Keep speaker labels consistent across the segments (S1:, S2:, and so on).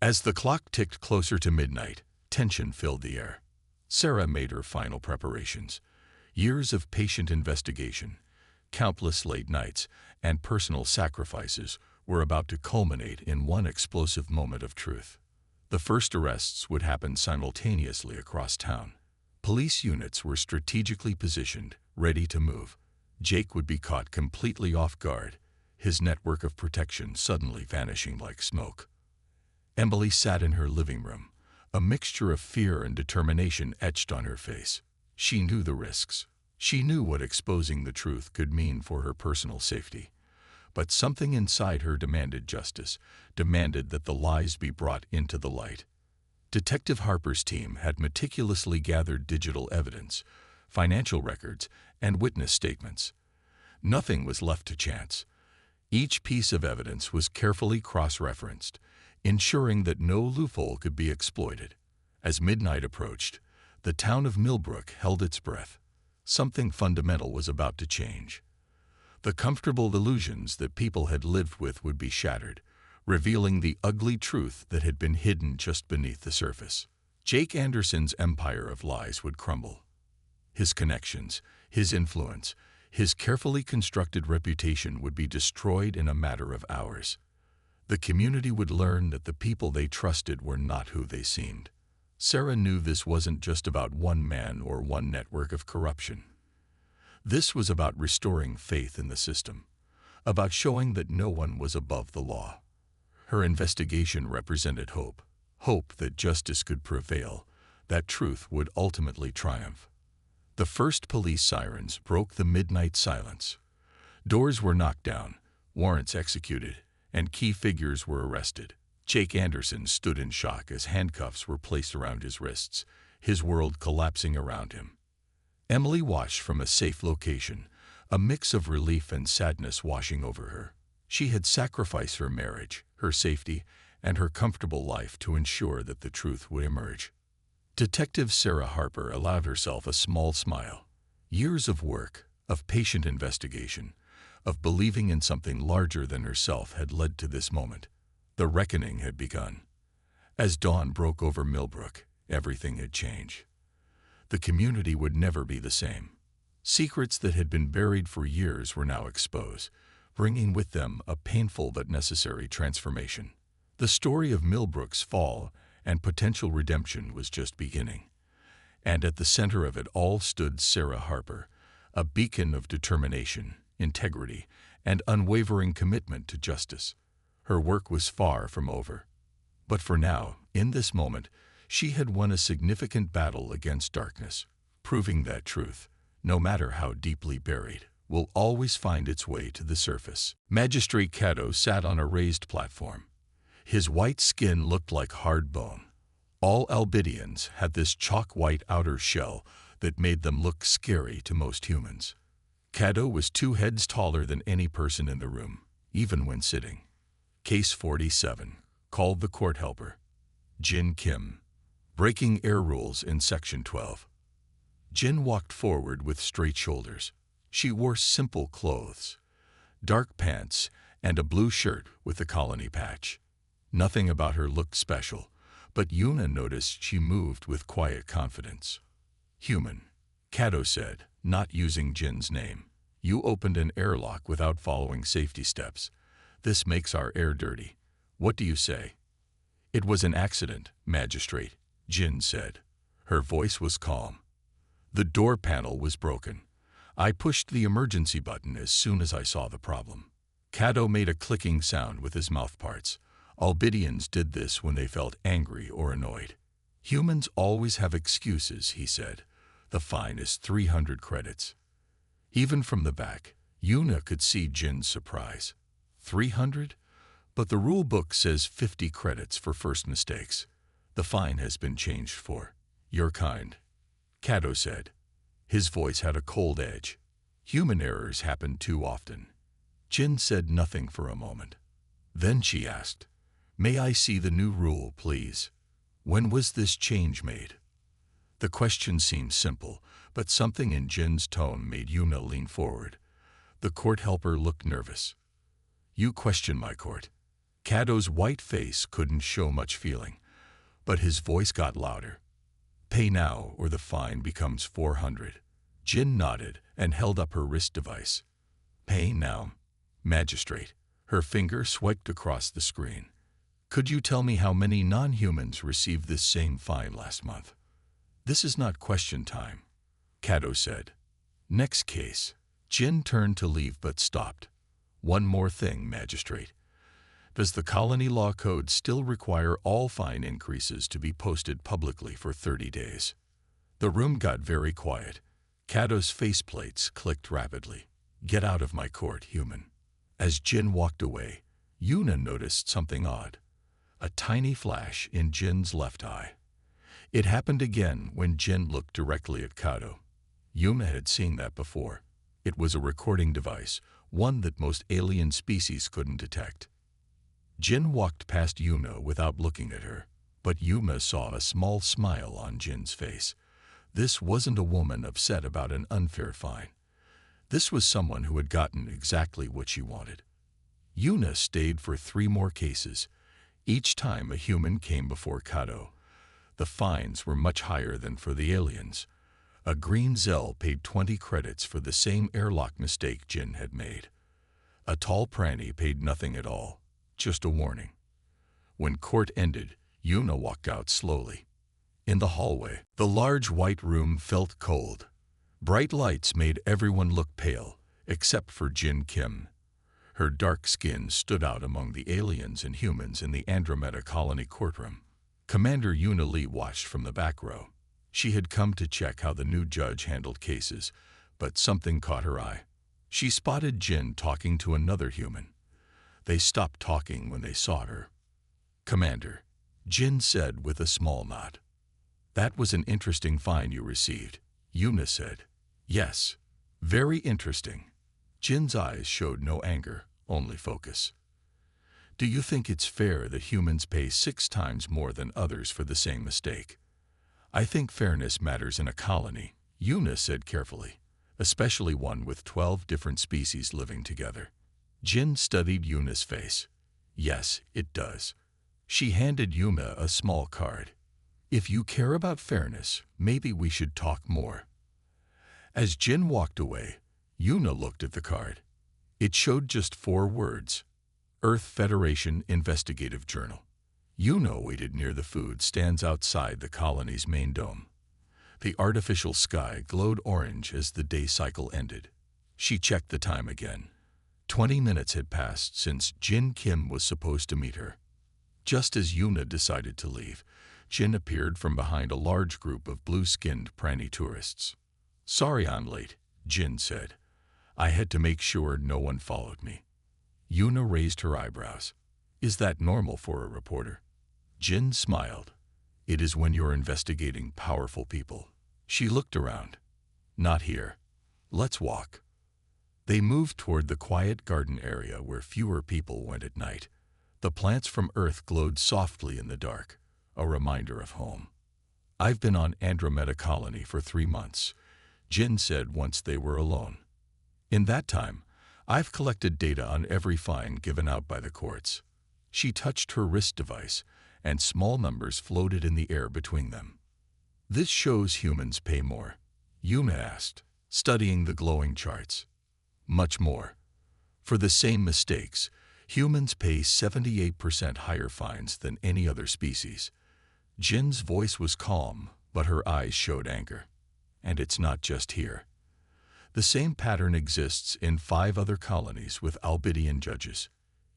S1: As the clock ticked closer to midnight, tension filled the air. Sarah made her final preparations. Years of patient investigation, countless late nights, and personal sacrifices were about to culminate in one explosive moment of truth. The first arrests would happen simultaneously across town. Police units were strategically positioned, ready to move. Jake would be caught completely off guard, his network of protection suddenly vanishing like smoke. Emily sat in her living room, a mixture of fear and determination etched on her face. She knew the risks. She knew what exposing the truth could mean for her personal safety. But something inside her demanded justice, demanded that the lies be brought into the light. Detective Harper's team had meticulously gathered digital evidence, financial records, and witness statements. Nothing was left to chance. Each piece of evidence was carefully cross-referenced, ensuring that no loophole could be exploited. As midnight approached, the town of Millbrook held its breath. Something fundamental was about to change. The comfortable illusions that people had lived with would be shattered, revealing the ugly truth that had been hidden just beneath the surface. Jake Anderson's empire of lies would crumble. His connections, his influence, his carefully constructed reputation would be destroyed in a matter of hours. The community would learn that the people they trusted were not who they seemed. Sarah knew this wasn't just about one man or one network of corruption. This was about restoring faith in the system, about showing that no one was above the law. Her investigation represented hope, hope that justice could prevail, that truth would ultimately triumph. The first police sirens broke the midnight silence. Doors were knocked down, warrants executed, and key figures were arrested. Jake Anderson stood in shock as handcuffs were placed around his wrists, his world collapsing around him. Emily watched from a safe location, a mix of relief and sadness washing over her. She had sacrificed her marriage, her safety, and her comfortable life to ensure that the truth would emerge. Detective Sarah Harper allowed herself a small smile. Years of work, of patient investigation, of believing in something larger than herself had led to this moment. The reckoning had begun. As dawn broke over Millbrook, everything had changed. The community would never be the same. Secrets that had been buried for years were now exposed, bringing with them a painful but necessary transformation. The story of Millbrook's fall and potential redemption was just beginning. And at the center of it all stood Sarah Harper, a beacon of determination, integrity, and unwavering commitment to justice. Her work was far from over. But for now, in this moment, she had won a significant battle against darkness, proving that truth, no matter how deeply buried, will always find its way to the surface. Magistrate Caddo sat on a raised platform. His white skin looked like hard bone. All Albidians had this chalk-white outer shell that made them look scary to most humans. Caddo was 2 heads taller than any person in the room, even when sitting. Case 47, called the court helper. Jin Kim. Breaking air rules in Section 12. Jin walked forward with straight shoulders. She wore simple clothes, dark pants, and a blue shirt with a colony patch. Nothing about her looked special, but Yuna noticed she moved with quiet confidence. Human, Caddo said, not using Jin's name. You opened an airlock without following safety steps. This makes our air dirty. What do you say? It was an accident, Magistrate, Jin said. Her voice was calm. The door panel was broken. I pushed the emergency button as soon as I saw the problem. Caddo made a clicking sound with his mouthparts. Albidians did this when they felt angry or annoyed. Humans always have excuses, he said. The fine is 300 credits. Even from the back, Yuna could see Jin's surprise. 300? But the rule book says 50 credits for first mistakes. The fine has been changed for your kind, Caddo said. His voice had a cold edge. Human errors happen too often. Jin said nothing for a moment. Then she asked, May I see the new rule, please? When was this change made? The question seemed simple, but something in Jin's tone made Yuna lean forward. The court helper looked nervous. You question my court. Kato's white face couldn't show much feeling, but his voice got louder. Pay now or the fine becomes 400. Jin nodded and held up her wrist device. Pay now. Magistrate. Her finger swiped across the screen. Could you tell me how many non-humans received this same fine last month? This is not question time, Kato said. Next case. Jin turned to leave but stopped. One more thing, Magistrate. Does the Colony Law Code still require all fine increases to be posted publicly for 30 days? The room got very quiet. Kato's faceplates clicked rapidly. Get out of my court, human. As Jin walked away, Yuna noticed something odd. A tiny flash in Jin's left eye. It happened again when Jin looked directly at Kato. Yuna had seen that before. It was a recording device, one that most alien species couldn't detect. Jin walked past Yuna without looking at her, but Yuna saw a small smile on Jin's face. This wasn't a woman upset about an unfair fine. This was someone who had gotten exactly what she wanted. Yuna stayed for 3 more cases. Each time a human came before Kato. The fines were much higher than for the aliens. A green Zell paid 20 credits for the same airlock mistake Jin had made. A tall Pranny paid nothing at all, just a warning. When court ended, Yuna walked out slowly. In the hallway, the large white room felt cold. Bright lights made everyone look pale, except for Jin Kim. Her dark skin stood out among the aliens and humans in the Andromeda Colony courtroom. Commander Yuna Lee watched from the back row. She had come to check how the new judge handled cases, but something caught her eye. She spotted Jin talking to another human. They stopped talking when they saw her. Commander, Jin said with a small nod. That was an interesting fine you received, Yuna said. Yes, very interesting. Jin's eyes showed no anger, only focus. Do you think it's fair that humans pay 6 times more than others for the same mistake? I think fairness matters in a colony, Yuna said carefully, especially one with 12 different species living together. Jin studied Yuna's face. Yes, it does. She handed Yuna a small card. If you care about fairness, maybe we should talk more. As Jin walked away, Yuna looked at the card. It showed just 4 words. Earth Federation Investigative Journal. Yuna waited near the food stands outside the colony's main dome. The artificial sky glowed orange as the day cycle ended. She checked the time again. 20 minutes had passed since Jin Kim was supposed to meet her. Just as Yuna decided to leave, Jin appeared from behind a large group of blue-skinned Pranny tourists. Sorry I'm late, Jin said. I had to make sure no one followed me. Yuna raised her eyebrows. Is that normal for a reporter? Jin smiled. It is when you're investigating powerful people. She looked around. Not here. Let's walk. They moved toward the quiet garden area where fewer people went at night. The plants from Earth glowed softly in the dark, a reminder of home. I've been on Andromeda Colony for 3 months, Jin said once they were alone. In that time, I've collected data on every fine given out by the courts. She touched her wrist device, and small numbers floated in the air between them. This shows humans pay more, Yuna asked, studying the glowing charts. Much more. For the same mistakes, humans pay 78% higher fines than any other species. Jin's voice was calm, but her eyes showed anger. And it's not just here. The same pattern exists in 5 other colonies with Albidian judges.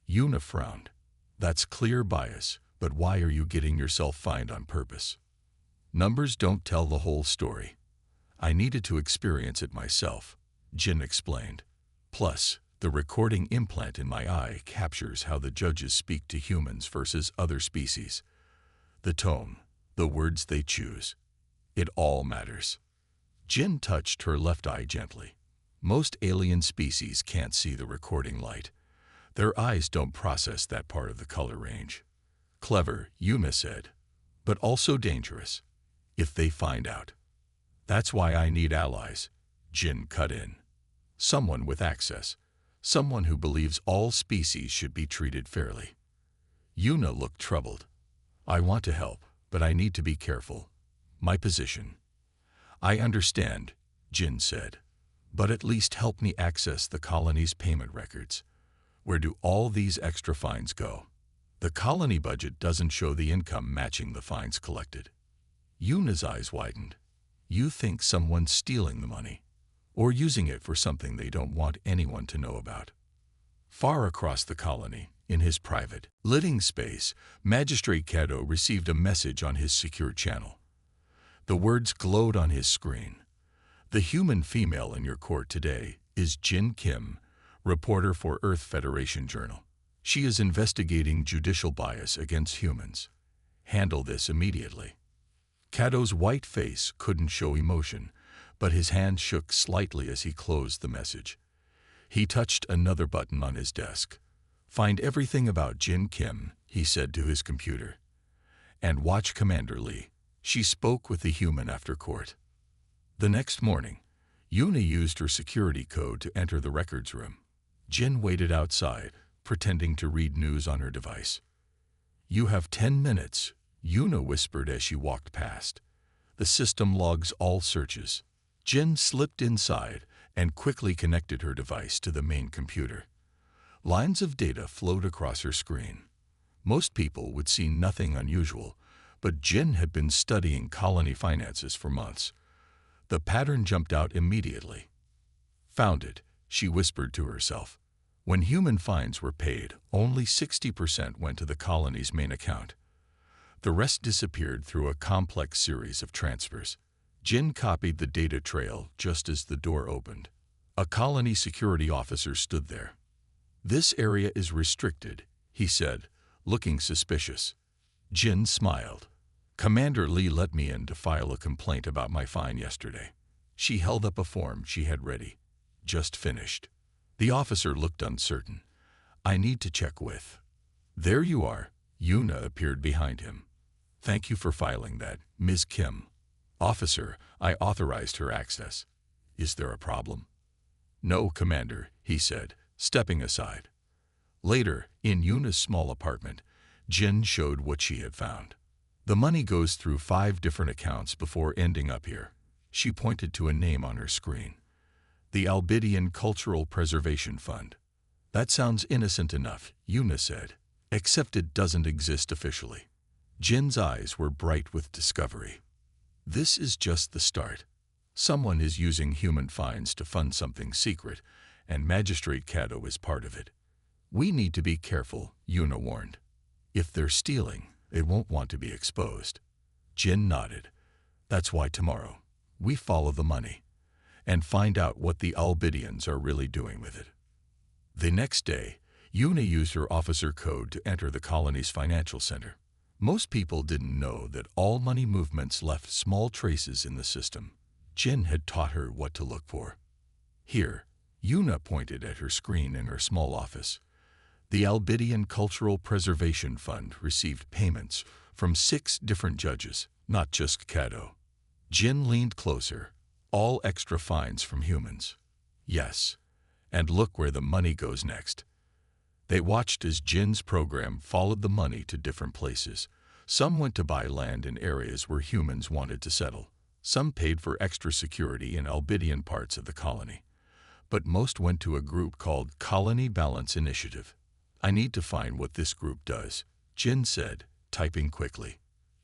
S1: Yuna frowned. That's clear bias, but why are you getting yourself fined on purpose? Numbers don't tell the whole story. I needed to experience it myself, Jin explained. Plus, the recording implant in my eye captures how the judges speak to humans versus other species. The tone, the words they choose. It all matters. Jin touched her left eye gently. Most alien species can't see the recording light. Their eyes don't process that part of the color range. Clever, Yuna said, but also dangerous, if they find out. That's why I need allies, Jin cut in. Someone with access, someone who believes all species should be treated fairly. Yuna looked troubled. I want to help, but I need to be careful. My position. I understand, Jin said. But at least help me access the colony's payment records. Where do all these extra fines go? The colony budget doesn't show the income matching the fines collected. Yuna's eyes widened. You think someone's stealing the money, or using it for something they don't want anyone to know about. Far across the colony, in his private, living space, Magistrate Kato received a message on his secure channel. The words glowed on his screen. The human female in your court today is Jin Kim, reporter for Earth Federation Journal. She is investigating judicial bias against humans. Handle this immediately. Kato's white face couldn't show emotion, but his hand shook slightly as he closed the message. He touched another button on his desk. Find everything about Jin Kim, he said to his computer. And watch Commander Lee. She spoke with the human after court. The next morning, Yuna used her security code to enter the records room. Jin waited outside, pretending to read news on her device. You have 10 minutes, Yuna whispered as she walked past. The system logs all searches. Jin slipped inside and quickly connected her device to the main computer. Lines of data flowed across her screen. Most people would see nothing unusual, but Jin had been studying colony finances for months. The pattern jumped out immediately. Found it, she whispered to herself. When human fines were paid, only 60% went to the colony's main account. The rest disappeared through a complex series of transfers. Jin copied the data trail just as the door opened. A colony security officer stood there. This area is restricted, he said, looking suspicious. Jin smiled. Commander Lee let me in to file a complaint about my fine yesterday. She held up a form she had ready. Just finished. The officer looked uncertain. I need to check with. There you are. Yuna appeared behind him. Thank you for filing that, Ms. Kim. Officer, I authorized her access. Is there a problem? No, Commander, he said, stepping aside. Later, in Yuna's small apartment, Jin showed what she had found. The money goes through 5 different accounts before ending up here. She pointed to a name on her screen. The Albidian Cultural Preservation Fund. That sounds innocent enough, Yuna said, except it doesn't exist officially. Jin's eyes were bright with discovery. This is just the start. Someone is using human fines to fund something secret, and Magistrate Kato is part of it. We need to be careful, Yuna warned. If they're stealing, it won't want to be exposed. Jin nodded. That's why tomorrow, we follow the money and find out what the Albidians are really doing with it. The next day, Yuna used her officer code to enter the colony's financial center. Most people didn't know that all money movements left small traces in the system. Jin had taught her what to look for. Here, Yuna pointed at her screen in her small office. The Albidian Cultural Preservation Fund received payments from 6 different judges, not just Kato. Jin leaned closer. All extra fines from humans. Yes. And look where the money goes next. They watched as Jin's program followed the money to different places. Some went to buy land in areas where humans wanted to settle. Some paid for extra security in Albidian parts of the colony. But most went to a group called Colony Balance Initiative. I need to find what this group does, Jin said, typing quickly.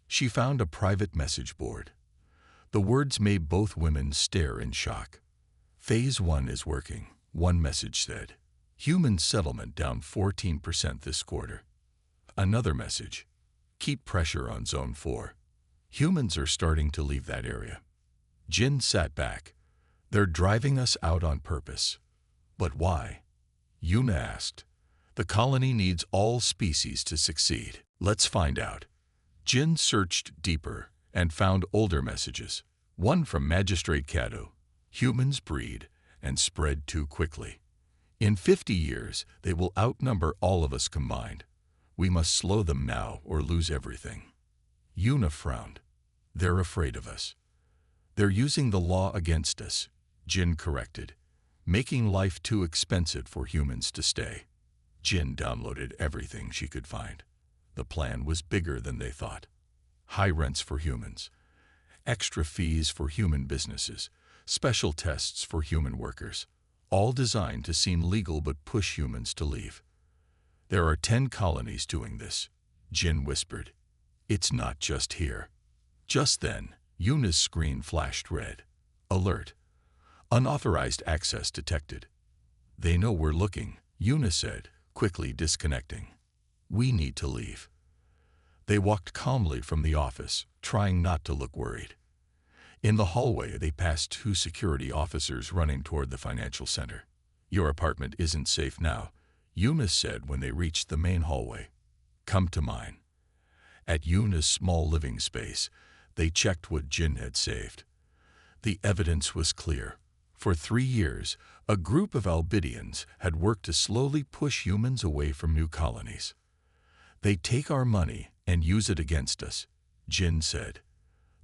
S1: She found a private message board. The words made both women stare in shock. Phase 1 is working, one message said. Human settlement down 14% this quarter. Another message. Keep pressure on Zone 4. Humans are starting to leave that area. Jin sat back. They're driving us out on purpose. But why? Yuna asked. The colony needs all species to succeed. Let's find out. Jin searched deeper and found older messages. One from Magistrate Kato. Humans breed and spread too quickly. In 50 years, they will outnumber all of us combined. We must slow them now or lose everything. Yuna frowned. They're afraid of us. They're using the law against us, Jin corrected, making life too expensive for humans to stay. Jin downloaded everything she could find. The plan was bigger than they thought. High rents for humans, extra fees for human businesses, special tests for human workers, all designed to seem legal but push humans to leave. There are 10 colonies doing this, Jin whispered. It's not just here. Just then, Yuna's screen flashed red. Alert. Unauthorized access detected. They know we're looking, Yuna said, quickly disconnecting. We need to leave. They walked calmly from the office, trying not to look worried. In the hallway, they passed 2 security officers running toward the financial center. Your apartment isn't safe now, Yuna said when they reached the main hallway. Come to mine. At Yuna's small living space, they checked what Jin had saved. The evidence was clear. For 3 years, a group of Albidians had worked to slowly push humans away from new colonies. They take our money and use it against us, Jin said.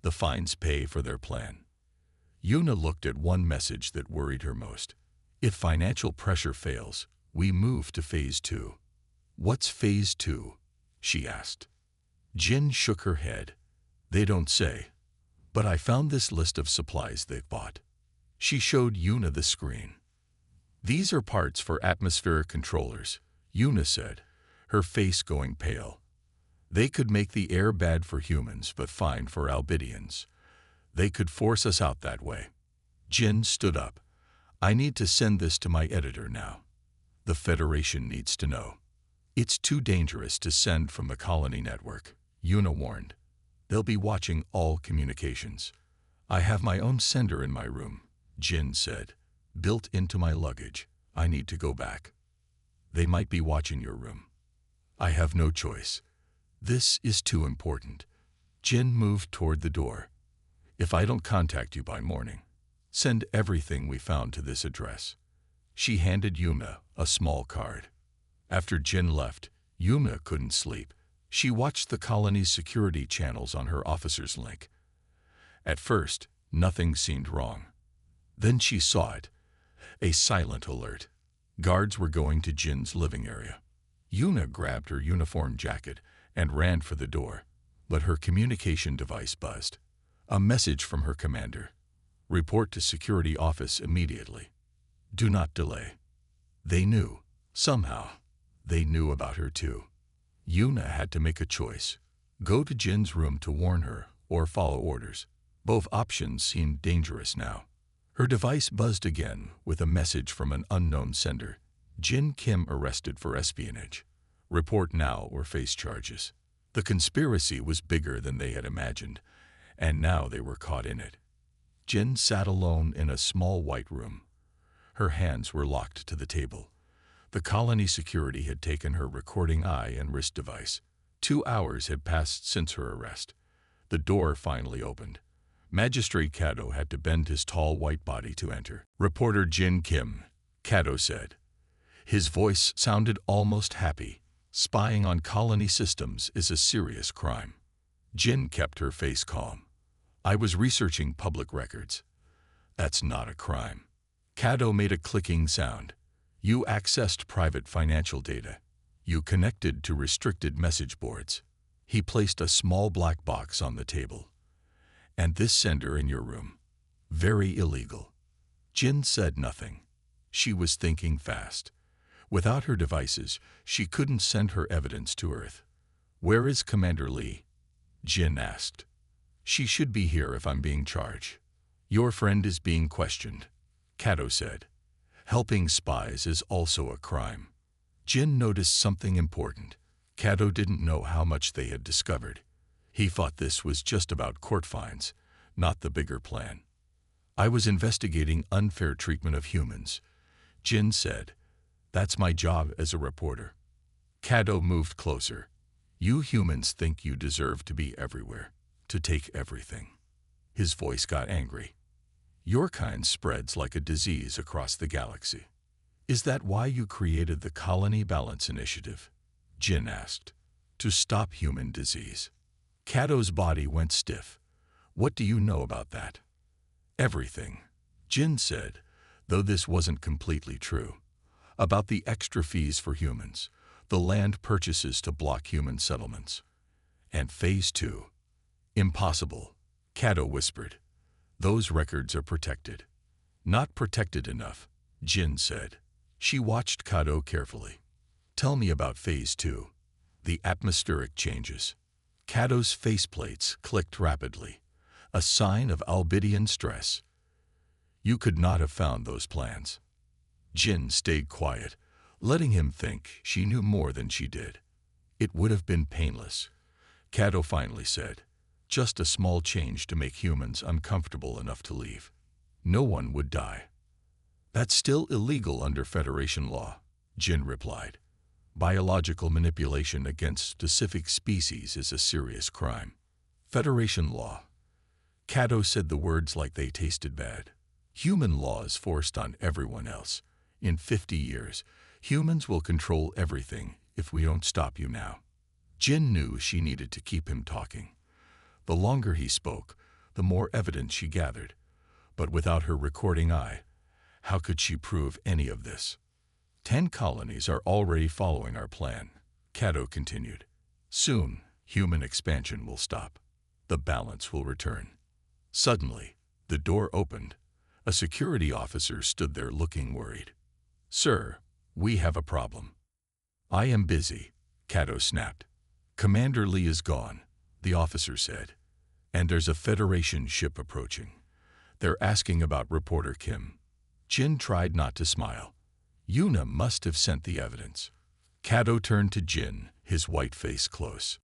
S1: The fines pay for their plan. Yuna looked at one message that worried her most. If financial pressure fails, we move to Phase 2. What's Phase 2? She asked. Jin shook her head. They don't say. But I found this list of supplies they've bought. She showed Yuna the screen. These are parts for atmospheric controllers, Yuna said, her face going pale. They could make the air bad for humans but fine for Albidians. They could force us out that way. Jin stood up. I need to send this to my editor now. The Federation needs to know. It's too dangerous to send from the colony network, Yuna warned. They'll be watching all communications. I have my own sender in my room, Jin said, built into my luggage. I need to go back. They might be watching your room. I have no choice. This is too important. Jin moved toward the door. If I don't contact you by morning, send everything we found to this address. She handed Yuna a small card. After Jin left, Yuna couldn't sleep. She watched the colony's security channels on her officer's link. At first, nothing seemed wrong. Then she saw it. A silent alert. Guards were going to Jin's living area. Yuna grabbed her uniform jacket and ran for the door, but her communication device buzzed. A message from her commander. Report to security office immediately. Do not delay. They knew. Somehow, they knew about her too. Yuna had to make a choice. Go to Jin's room to warn her or follow orders. Both options seemed dangerous now. Her device buzzed again with a message from an unknown sender. Jin Kim arrested for espionage. Report now or face charges. The conspiracy was bigger than they had imagined, and now they were caught in it. Jin sat alone in a small white room. Her hands were locked to the table. The colony security had taken her recording eye and wrist device. 2 hours had passed since her arrest. The door finally opened. Magistrate Kato had to bend his tall white body to enter. Reporter Jin Kim, Kato said. His voice sounded almost happy. Spying on colony systems is a serious crime. Jin kept her face calm. I was researching public records. That's not a crime. Kato made a clicking sound. You accessed private financial data. You connected to restricted message boards. He placed a small black box on the table. And this sender in your room. Very illegal. Jin said nothing. She was thinking fast. Without her devices, she couldn't send her evidence to Earth. Where is Commander Lee? Jin asked. She should be here if I'm being charged. Your friend is being questioned, Kato said. Helping spies is also a crime. Jin noticed something important. Kato didn't know how much they had discovered. He thought this was just about court fines, not the bigger plan. I was investigating unfair treatment of humans, Jin said. That's my job as a reporter. Kato moved closer. You humans think you deserve to be everywhere, to take everything. His voice got angry. Your kind spreads like a disease across the galaxy. Is that why you created the Colony Balance Initiative? Jin asked. To stop human disease. Kato's body went stiff. What do you know about that? Everything, Jin said, though this wasn't completely true. About the extra fees for humans, The land purchases to block human settlements. And Phase 2. Impossible, Cato whispered. Those records are protected. Not protected enough, Jin said. She watched Cato carefully. Tell me about Phase 2. The atmospheric changes. Cato's faceplates clicked rapidly, a sign of Albidian stress. You could not have found those plans. Jin stayed quiet, letting him think she knew more than she did. It would have been painless, Cato finally said. Just a small change to make humans uncomfortable enough to leave. No one would die. That's still illegal under Federation law, Jin replied. Biological manipulation against specific species is a serious crime. Federation law. Cato said the words like they tasted bad. Human law is forced on everyone else. In 50 years, humans will control everything if we don't stop you now. Jin knew she needed to keep him talking. The longer he spoke, the more evidence she gathered. But without her recording eye, how could she prove any of this? 10 colonies are already following our plan, Cato continued. Soon, human expansion will stop. The balance will return. Suddenly, the door opened. A security officer stood there looking worried. Sir, we have a problem. I am busy, Cato snapped. Commander Lee is gone, the officer said. And there's a Federation ship approaching. They're asking about reporter Kim. Jin tried not to smile. Yuna must have sent the evidence. Cato turned to Jin, his white face close.